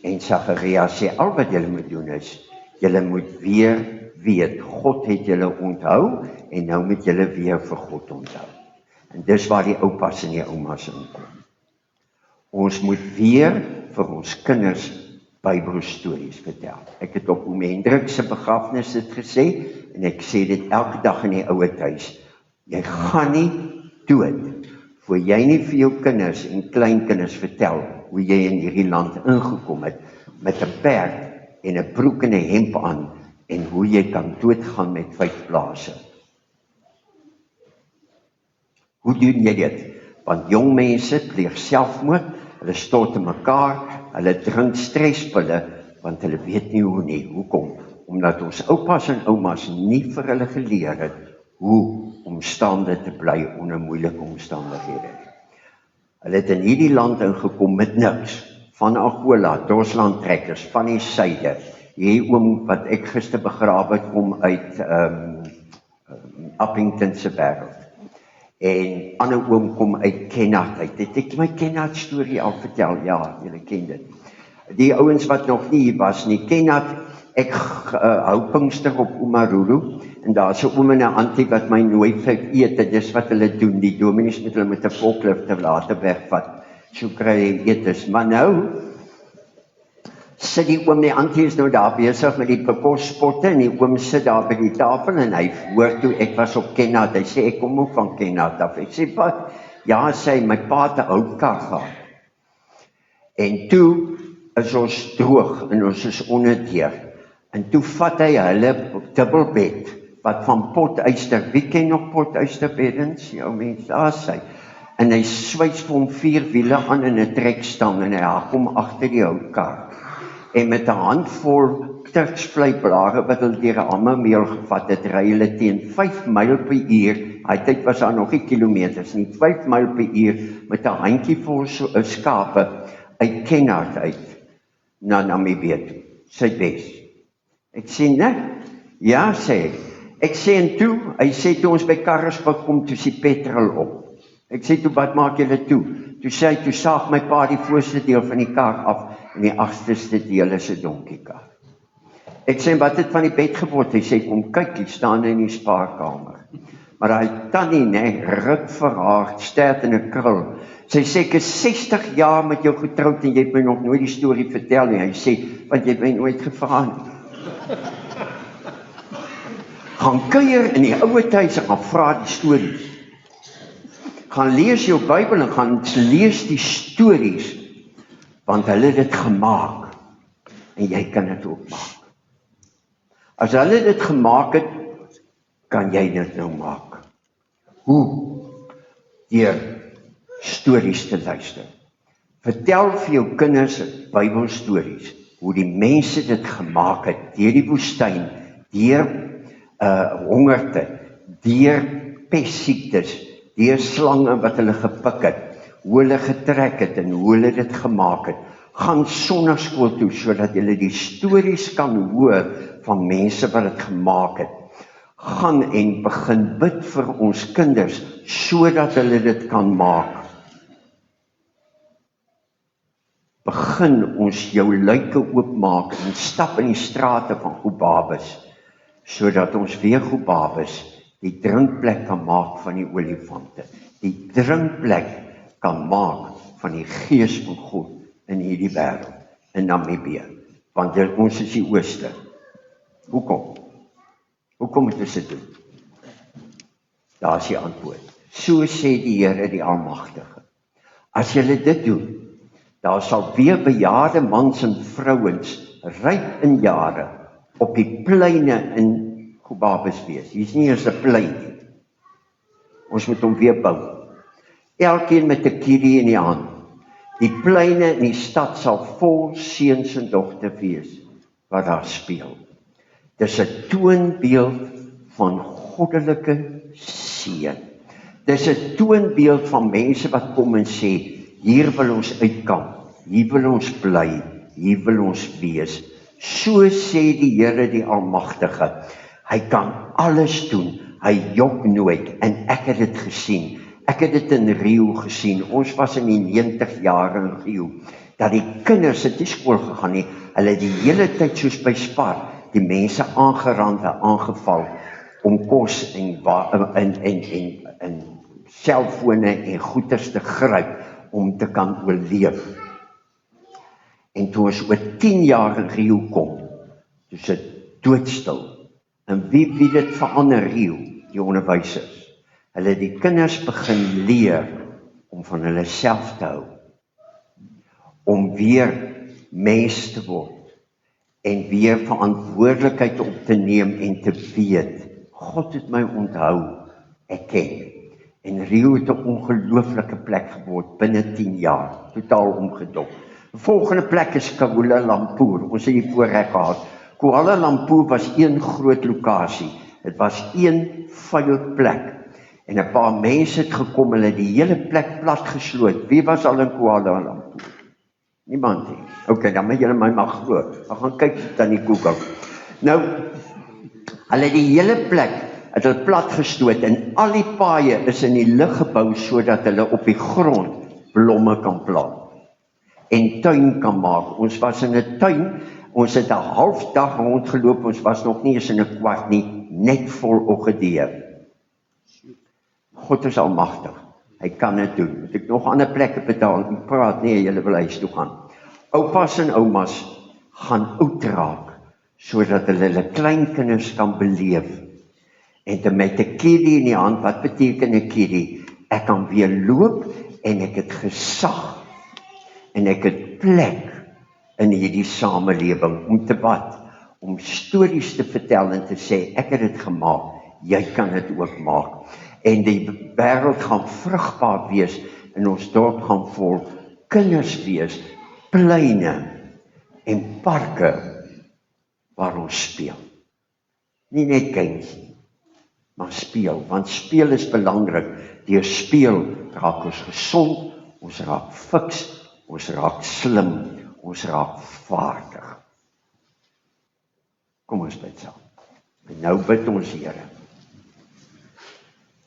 En Sagaria sê, al wat julle moet doen is, julle moet weer weet, God het julle onthou, en nou moet julle weer vir God onthou. En dis waar die oupas en die oumas inkom. Ons moet weer vir ons kinders Bybelstories vertel. Ek het op Oom Hendrik se begrafnis dit gesê, en ek sê dit elke dag in die ouer huis. Jy gaan nie dood, voor jy nie vir jou kinders en kleinkinders vertel, hoe jy in hierdie land ingekom het, met 'n perd en 'n broek en 'n hemp aan, en hoe jy kan doodgaan met 5 plase. Hoe doen jy dit? Want jong mense pleeg selfmoord, hulle stort in mekaar, hulle drink stresspille, want hulle weet nie hoe nie. Hoekom? Omdat ons oupas en oumas nie vir hulle geleer het, hoe om staande te bly onder moeilike omstandighede. Hulle het in hierdie land ingekom met niks, van Angola, Dorslandtrekkers, van die suide. Hierdie oom wat ek gister begrawe het, kom uit Appington se wêreld. En ander oom kom uit Kennard uit. Het ek my Kennard storie al vertel? Ja, julle ken dit. Die ouens wat nog nie hier was nie, Kennard, ek hou Pinkster op Omaruru, en daar is 'n oom en 'n antie wat my nooi vir ete, dis wat hulle doen, die dominees met hulle met 'n forklift te later wegvat, so kry hy etes. Maar nou, sit die oom, die antie is nou daar besig met die pekospotte, en die oom sit daar by die tafel, en hy hoor toe, ek was op Kennard, hy sê, ek kom ook van Kennard af, ek sê, wat? Ja, sê, my pa het 'n ou kar gehad, en toe is ons droog, en ons is onderdeur, en toe vat hy hulle dubbelbed, wat van potuister, wie ken nog potuisterbeddens? Ja, mens, daar is hy, en hy swys vir hom 4 wiele aan in 'n trekstang, en hy kom agter die ou kar, en met 'n handvol turksvleiblare wat hulle deur 'n hamermeel gevat het, ry hulle teen 5 myl per uur. Hy tyd was daar nog nie kilometers nie, 5 myl per uur met 'n handjievol skape uit Kenhardt uit na Namibië toe, Suidwes. Ek sê, né? Ja, sê ek. Ek sê en toe, hy sê toe ons by Karasburg kom, toe is die petrol op. Ek sê toe, wat maak julle toe? Toe sê hy, toe saag my pa die voorste deel van die kar af en die agterste deel is 'n donkiekar. Ek sê, wat het van die bed geword? Hy sê, kom kyk, die staan in die spaarkamer. Maar hy tannie, né, ruk vir haar, stert in 'n krul. Sy sê, ek is 60 jaar met jou getroud en jy het my nog nooit die storie vertel nie. Hy sê, want jy het my nooit gevra nie. Gaan kuier in die ouer huis en gaan vra die stories. Gaan lees jou Bybel en gaan lees die stories, want hulle het dit gemaak en jy kan dit ook maak. As hulle dit gemaak het, kan jy dit nou maak. Hoe? Deur stories te luister. Vertel vir jou kinders Bybelstories, hoe die mense dit gemaak het, deur die woestyn, deur hongerte, deur pestsiektes, deur slange wat hulle gepik het, hoe hulle getrek het en hoe hulle dit gemaak het. Gaan sonnaarskool toe, sodat julle die stories kan hoor van mense wat dit gemaak het. Gaan en begin bid vir ons kinders, sodat hulle dit kan maak. Begin ons jou luike oopmaak en stap in die strate van Gobabis, sodat ons weer Gobabis die drinkplek kan maak van die olifante. Die drinkplek kan maak van die gees van God in hierdie wêreld, in Namibië. Want ons is die ooste. Hoekom? Hoekom moet ons dit doen? Daar is die antwoord. So sê die Here die Almagtige. As julle dit doen, daar sal weer bejaarde mans en vrouens, ryk in jare, op die pleine in Gobabis wees. Hier is nie eens 'n plein nie. Ons moet hom weer bou. Elkeen met 'n kierie in die hand. Die pleine in die stad sal vol seuns en dogters wees wat daar speel. Dis 'n toonbeeld van goddelike seën. Dis 'n toonbeeld van mense wat kom en sê, hier wil ons uitkom, hier wil ons bly, hier wil ons wees. So sê die Here die Almagtige. Hy kan alles doen, hy jok nooit, en ek het dit gesien. Ek het dit in Rio gesien. Ons was in die 90 jaar in Rio, dat die kinders het nie skool gegaan nie, hulle die hele tyd soos by Spar, die mense aangerand en aangeval, om kos en selfone en goeders te gryp, om te kan oorleef. En toe ons oor 10 jaar in Rio kom, toe is dit doodstil. En wie dit verander Rio? Die onderwysers. Hulle het die kinders begin leer om van hulle self te hou. Om weer mens te word. En weer verantwoordelikheid op te neem en te weet, God het my onthou, ek ken. En Rio het 'n ongelooflike plek geword binne 10 jaar, totaal omgedop. Die volgende plek is Kuala Lumpur. Ons het die voorreg gehad. Kuala Lumpur was een groot lokasie. Dit was een vuil plek. En 'n paar mense het gekom, hulle het die hele plek platgesloot. Wie was al in Kuala Lumpur? Niemand nie. Okay, dan moet julle my maar glo. Ek gaan kyk dan die Google. Nou, hulle die hele plek het hulle platgestoot en al die paaie is in die lug gebou sodat hulle op die grond blomme kan plant en tuin kan maak. Ons was in 'n tuin, ons het 'n halfdag rondgeloop, ons was nog nie eens in 'n kwart nie, net vol orgidee. God is almagtig. Hy kan dit doen. Moet ek nog ander plekke betaal en praat? Nee, julle wil huis toe gaan. Oupas en oumas gaan oud raak, sodat hulle kleinkinders kan beleef. En met 'n kierie in die hand, wat beteken 'n kierie? Ek kan weer loop en ek het gesag en ek het plek in hierdie samelewing om te wat? Om stories te vertel en te sê, ek het dit gemaak, jy kan dit ook maak. En die wêreld gaan vrugbaar wees en ons dorp gaan vol kinders wees, pleine, en parke waar ons speel. Nie net games nie, maar speel, want speel is belangrik. Deur speel raak ons gesond, ons raak fiks, ons raak slim, ons raak vaardig. Kom ons bid saam. En nou bid ons Here,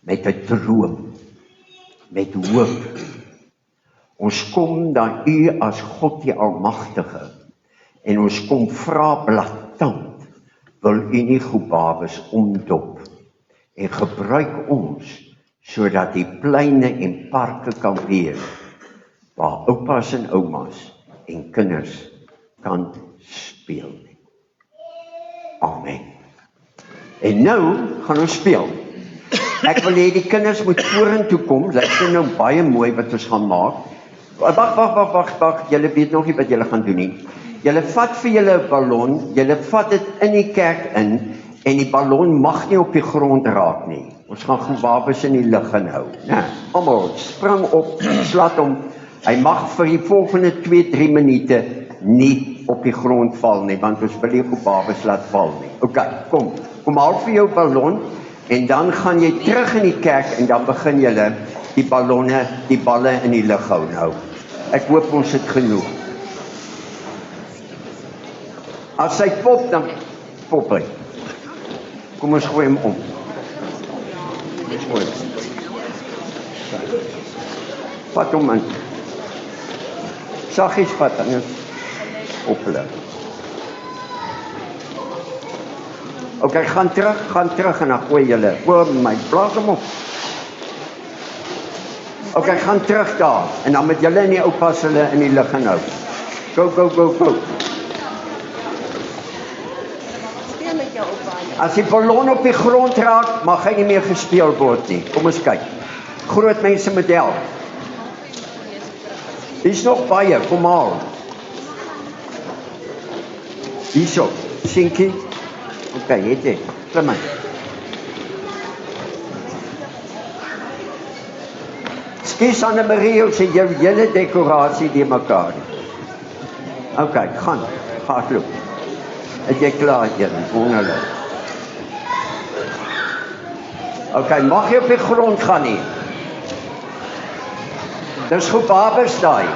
met 'n droom, met hoop. Ons kom na U as God die Almagtige, en ons kom vra blaatant, wil U nie Gobabis omdop, en gebruik ons, sodat die pleine en parke kan wees, waar oupas en oumas en kinders kan speel. Amen. En nou gaan ons speel. Ek wil hê die kinders moet vorentoe kom. Luister nou baie mooi wat ons gaan maak. Wag, julle weet nog nie wat julle gaan doen nie. Julle vat vir julle 'n ballon, julle vat dit in die kerk in, en die ballon mag nie op die grond raak nie. Ons gaan Gobabis in die lug inhou. Nee, almal spring op, slat hom. Hy mag vir die volgende 2-3 minute nie op die grond val nie, want ons wil nie Gobabis laat val nie. OK, kom haal vir jou ballon, en dan gaan jy terug in die kerk, en dan begin julle die balle in die lug hou nou. Ek hoop ons het genoeg. As hy pop, dan pop hy. Kom ons gooi hom om. Vat hom in. Saggies vat, anders op hulle. OK, gaan terug en dan gooi julle. O my, blaas hom op. OK, gaan terug daar, en dan met julle en die oupas hulle in die lug inhou. Go. As die ballon op die grond raak, mag hy nie meer gespeel word nie. Kom ons kyk. Groot mense met help. Hier's nog baie, kom haal. Hierso, Sinkie. OK, het jy. Klim in. Skus Anne-Marie, ons het jou hele dekorasie die mekaar. OK, gaan loop. Het jy klaar, Jan? Wonderlik. OK, mag jy op die grond gaan nie. Dis Gobabis daai.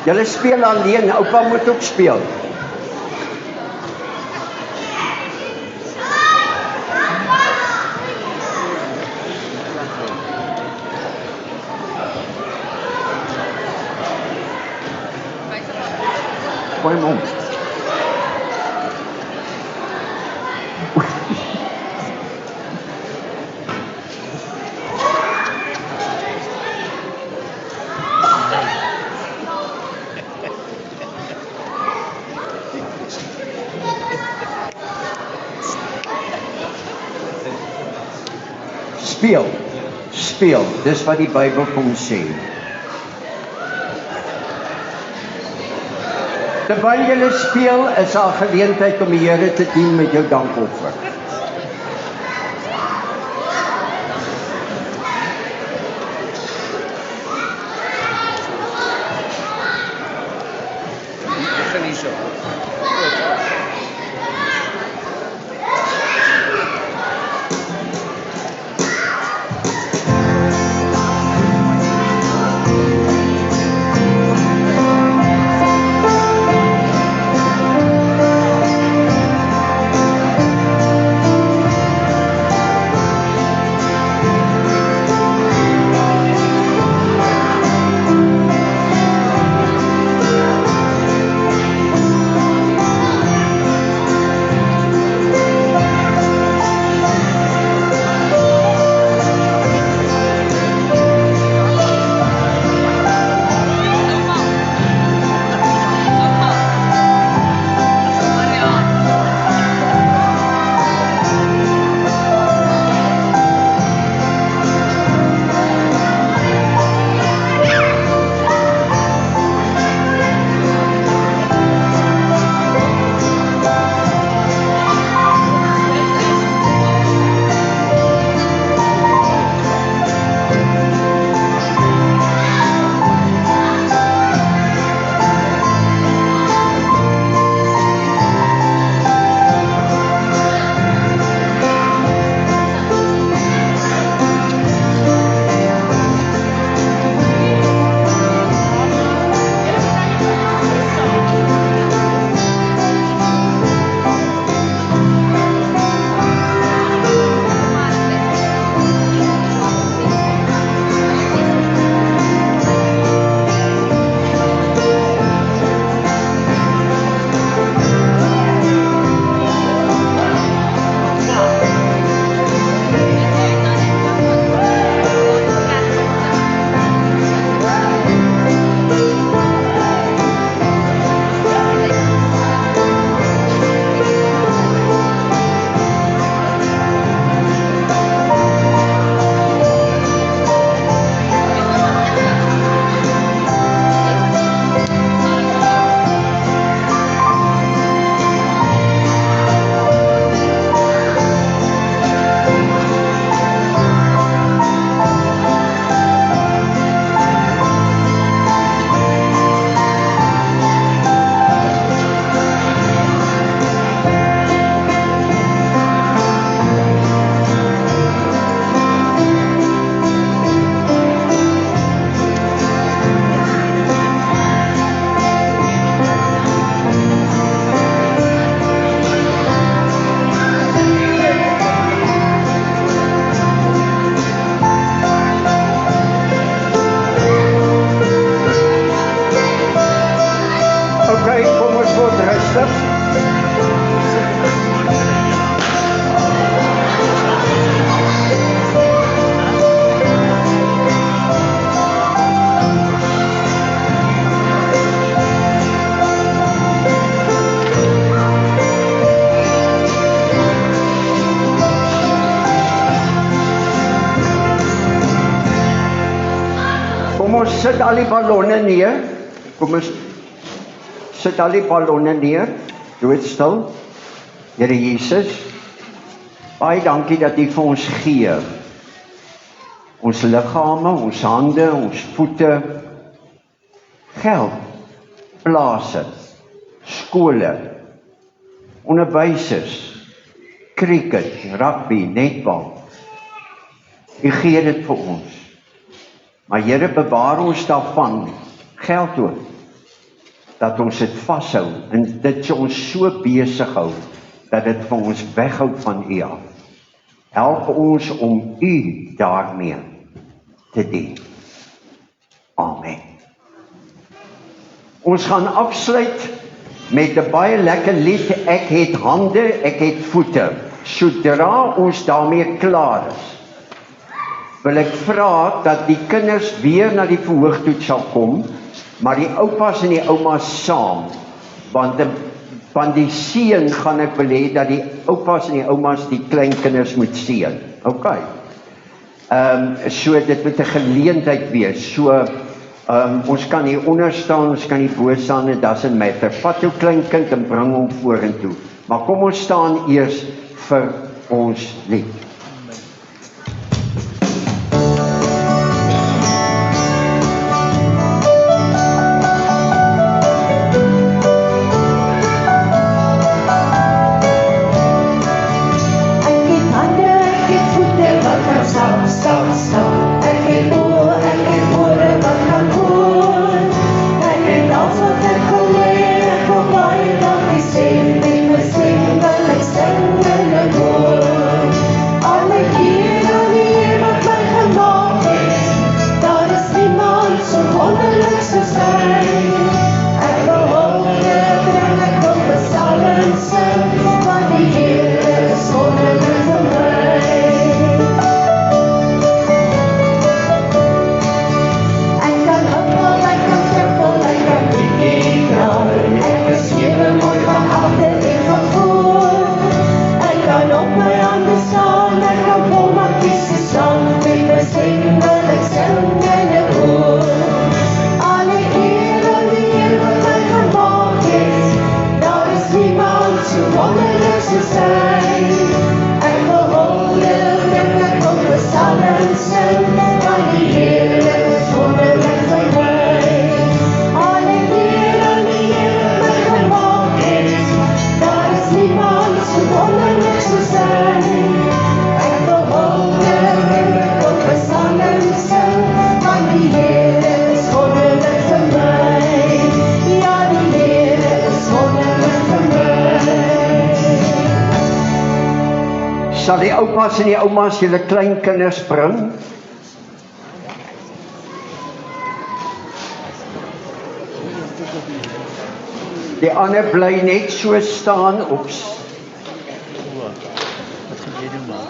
Julle speel alleen, oupa moet ook speel. Gooi hom om. Speel, dis wat die Bybel kom sê. Terwyl julle speel, is daar geleentheid om die Here te dien met jou dankoffer. Okay, kom ons word rustig. Kom ons sit al die ballonne neer. Kom ons sit al die ballonne neer. Doodstil. Here Jesus, baie dankie dat U vir ons gee. Ons liggame, ons hande, ons voete, geld, plase, skole, onderwysers, cricket, rugby, netbal. U gee dit vir ons. Maar Here, bewaar ons daarvan, geld ook, dat ons dit vashou en dit ons so besig hou, dat dit vir ons weghou van U af. Help ons om U daarmee te dien. Amen. Ons gaan afsluit met 'n baie lekker lied, Ek het hande, ek het voete. Sodra ons daarmee klaar is, wil ek vra dat die kinders weer na die verhoogtoets sal kom, maar die oupas en die oumas saam, want die seën gaan ek wil hê dat die oupas en die oumas die kleinkinders moet seën. Okay. So dit moet 'n geleentheid wees. So ons kan hier onder staan, ons kan hier bo staan, it doesn't matter. Vat jou kleinkind en bring hom vorentoe. Maar kom ons staan eers vir ons lied. Sal die oupas en die oumas julle kleinkinders bring? Die ander bly net so staan op. Wat gaan jy doen maar?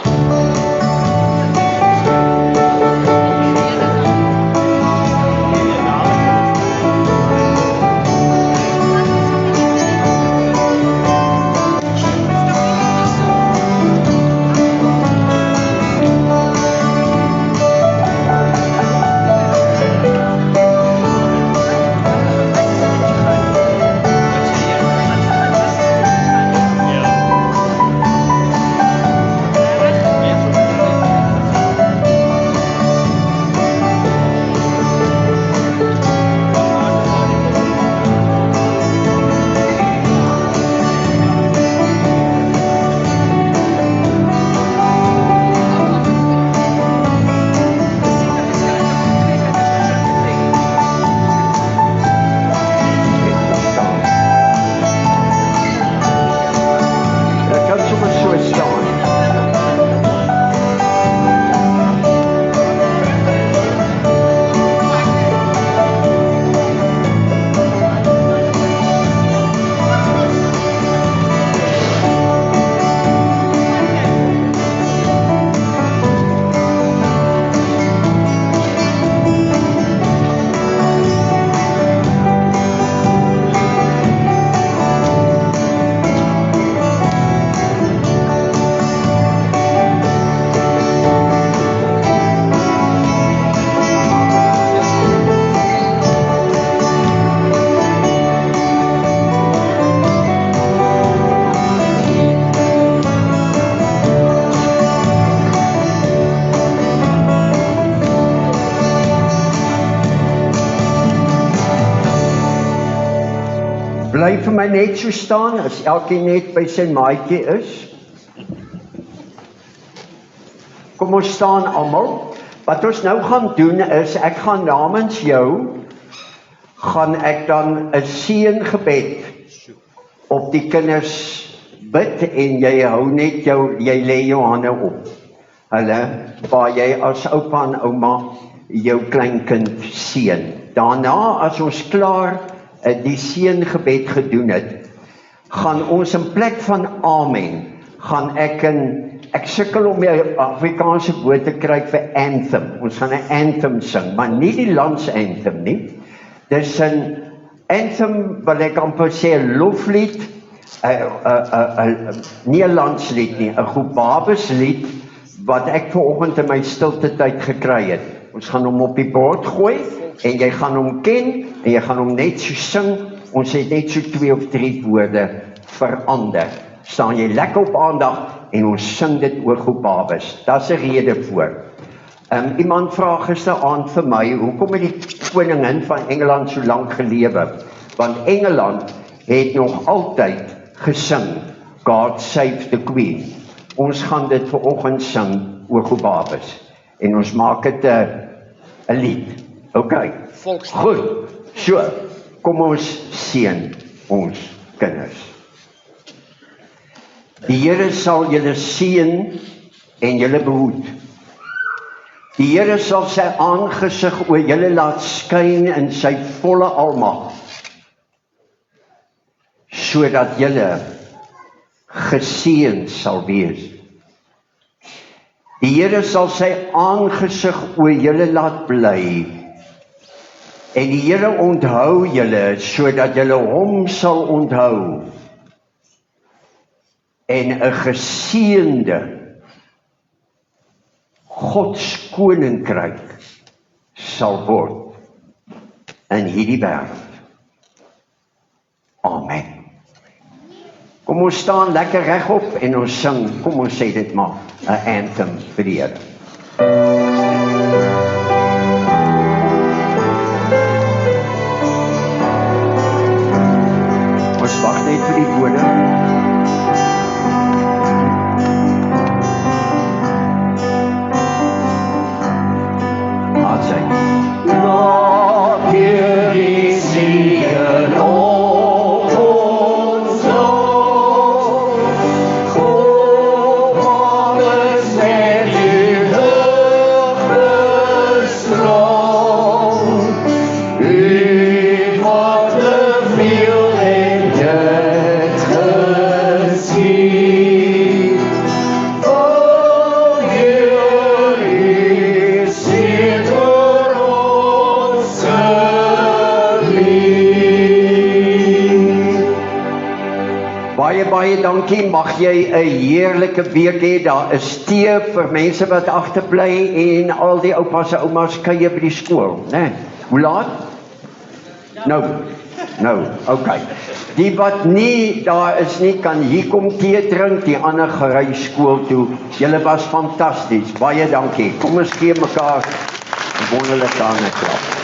vir my net so staan, as elkeen net by sy maatjie is? Kom ons staan almal. Wat ons nou gaan doen is, ek gaan namens jou, gaan ek dan 'n seëngebed op die kinders bid en jy hou net jy lê jou hande op. Hulle, waar jy as oupa en ouma jou kleinkind seën. Daarna, as ons klaar die seëngebed gedoen het, gaan ons in plek van amen, gaan ek sukkel om die Afrikaanse woord te kry vir anthem. Ons gaan 'n anthem sing, maar nie die landsanthem nie. Dis 'n anthem wat ek amper sê 'n loflied, nie 'n landslied nie, 'n groep babeslied wat ek vanoggend in my stilte tyd gekry het. Ons gaan hom op die bord gooi en jy gaan hom ken en jy gaan hom net so sing. Ons het net so 2 of 3 woorde verander. Staan jy lekker op aandag en ons sing dit oor groep babes. Daar's 'n rede voor. Iemand vra gisteraand vir my, hoekom het die koningin van Engeland so lank gelewe? Want Engeland het nog altyd gesing, God Save the Queen. Ons gaan dit vanoggend sing oor groep babes. En ons maak dit 'n lied. OK. Goed. So, kom ons seën ons kinders. Die Here sal julle seën en julle behoed. Die Here sal sy aangesig oor julle laat skyn in sy volle almag, sodat julle geseën sal wees. Die Here sal sy aangesig oor julle laat bly, en die Here onthou julle, sodat julle hom sal onthou, en 'n geseënde Gods koninkryk sal word in hierdie wêreld. Amen. Kom ons staan lekker regop en ons sing, kom ons sê dit maar, 'n anthem vir die Here. Ons wag net vir die woorde. Baie dankie, mag jy 'n heerlike week hê. Daar is tee vir mense wat agterbly en al die oupas en oumas kuier by die skool, né? Hoe laat? Nou, okay. Die wat nie daar is nie, kan hier kom tee drink, die ander gery skool toe. Julle was fantasties. Baie dankie. Kom ons gee mekaar 'n wonderlike hande klap.